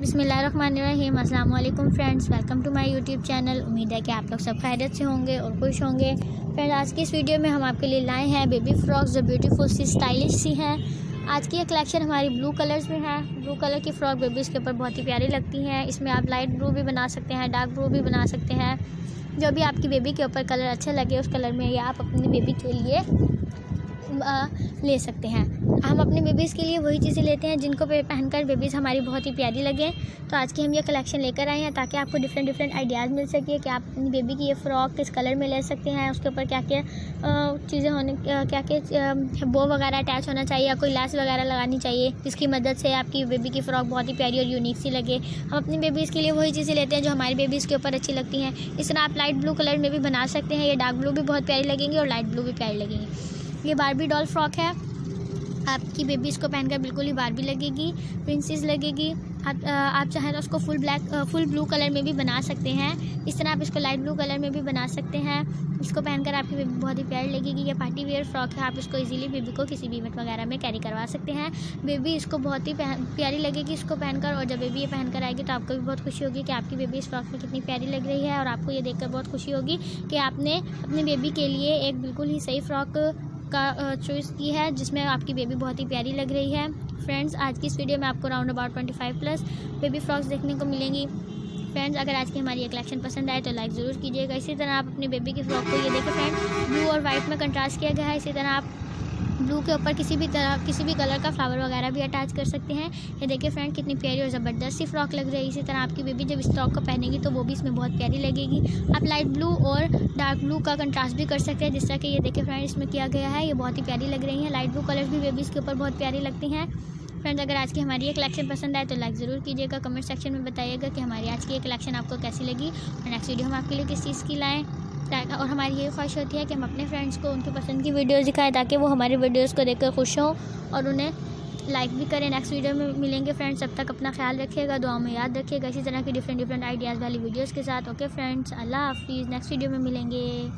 बिस्मिल्लाहिर्रहमानिर्रहीम। अस्सलाम वालेकुम friends, welcome to my YouTube channel. उम्मीद है कि आप लोग सब खैरियत से होंगे और खुश होंगे। फ्रेंड्स, आज की इस वीडियो में हम आपके लिए लाए हैं बेबी फ्रॉक्स जो ब्यूटीफुल सी स्टाइलिश सी हैं। आज की ये कलेक्शन हमारी ब्लू कलर्स में है। ब्लू कलर की फ़्रॉक बेबीज़ के ऊपर बहुत ही प्यारी लगती हैं। इसमें आप लाइट ब्लू भी बना सकते हैं, डार्क ब्लू भी बना सकते हैं। जो भी आपकी बेबी के ऊपर कलर अच्छा लगे उस कलर में ये आप अपनी बेबी के लिए ले सकते हैं। हम अपने बेबीज़ के लिए वही चीज़ें लेते हैं जिनको पहनकर बेबीज़ हमारी बहुत ही प्यारी लगे। तो आज की हम ये कलेक्शन लेकर आए हैं ताकि आपको डिफरेंट आइडियाज़ मिल सके कि आप अपनी बेबी की ये फ़्रॉक किस कलर में ले सकते हैं, उसके ऊपर क्या क्या चीज़ें होने क्या बो वगैरह अटैच होना चाहिए या कोई लैस वगैरह लगानी चाहिए जिसकी मदद से आपकी बेबी की फ़्रॉक बहुत ही प्यारी और यूनिक सी लगे। हम अपनी बेबीज़ के लिए वही चीज़ें लेते हैं जो हमारी बेबीज़ के ऊपर अच्छी लगती हैं। इस तरह आप लाइट ब्लू कलर में भी बना सकते हैं। ये डार्क ब्लू भी बहुत प्यारी लगेंगी और लाइट ब्लू भी प्यारी लगेंगी। ये बारबी डॉल फ्रॉक है। आपकी बेबी इसको पहनकर बिल्कुल ही बारबी लगेगी, प्रिंसेस लगेगी। आप चाहें तो उसको फुल ब्लू कलर में भी बना सकते हैं। इस तरह आप इसको लाइट ब्लू कलर में भी बना सकते हैं। इसको पहनकर आपकी बेबी बहुत ही प्यारी लगेगी। ये पार्टी वेयर फ्रॉक है। आप इसको इजीली बेबी को किसी भी इवेंट वगैरह में कैरी करवा सकते हैं। बेबी इसको बहुत ही प्यारी लगेगी इसको पहनकर। और जब बेबी ये पहनकर आएगी तो आपको भी बहुत खुशी होगी कि आपकी बेबी इस फ्रॉक में कितनी प्यारी लग रही है। और आपको ये देखकर बहुत खुशी होगी कि आपने अपनी बेबी के लिए एक बिल्कुल ही सही फ्रॉक का चॉइस की है जिसमें आपकी बेबी बहुत ही प्यारी लग रही है। फ्रेंड्स, आज की इस वीडियो में आपको राउंड अबाउट 25+ बेबी फ्रॉक्स देखने को मिलेंगी। फ्रेंड्स, अगर आज की हमारी ये कलेक्शन पसंद आए तो लाइक ज़रूर कीजिएगा। इसी तरह आप अपनी बेबी की फ्रॉक को ये देखें फ्रेंड्स, ब्लू और वाइट में कंट्रास्ट किया गया है। इसी तरह आप ब्लू के ऊपर किसी भी कलर का फ्लावर वगैरह भी अटैच कर सकते हैं। ये देखिए फ्रेंड, कितनी प्यारी और ज़बरदस्त सी फ्रॉक लग रही है। इसी तरह आपकी बेबी जब इस फ्रॉक को पहनेगी तो वो भी इसमें बहुत प्यारी लगेगी। आप लाइट ब्लू और डार्क ब्लू का कंट्रास्ट भी कर सकते हैं, जिस तरह कि ये देखिए फ्रेंड इसमें किया गया है। ये बहुत ही प्यारी लग रही हैं। लाइट ब्लू कलर्स भी बेबीज़ के ऊपर बहुत प्यारी लगती हैं। फ्रेंड्स, अगर आज की हमारी ये कलेक्शन पसंद आए तो लाइक ज़रूर कीजिएगा। कमेंट सेक्शन में बताइएगा कि हमारी आज की ये कलेक्शन आपको कैसी लगी और नेक्स्ट वीडियो हम आपके लिए किस चीज़ की लाएँ। और हमारी ये ख्वाहिश होती है कि हम अपने फ्रेंड्स को उनकी पसंद की वीडियोस दिखाएं ताकि वो हमारी वीडियोस को देखकर खुश हों और उन्हें लाइक भी करें। नेक्स्ट वीडियो में मिलेंगे फ्रेंड्स, तब तक अपना ख्याल रखिएगा, दुआ में याद रखिएगा इसी तरह की डिफरेंट आइडियाज़ वाली वीडियोस के साथ। ओके फ्रेंड्स, अल्लाह हाफिज़। नेक्स्ट वीडियो में मिलेंगे।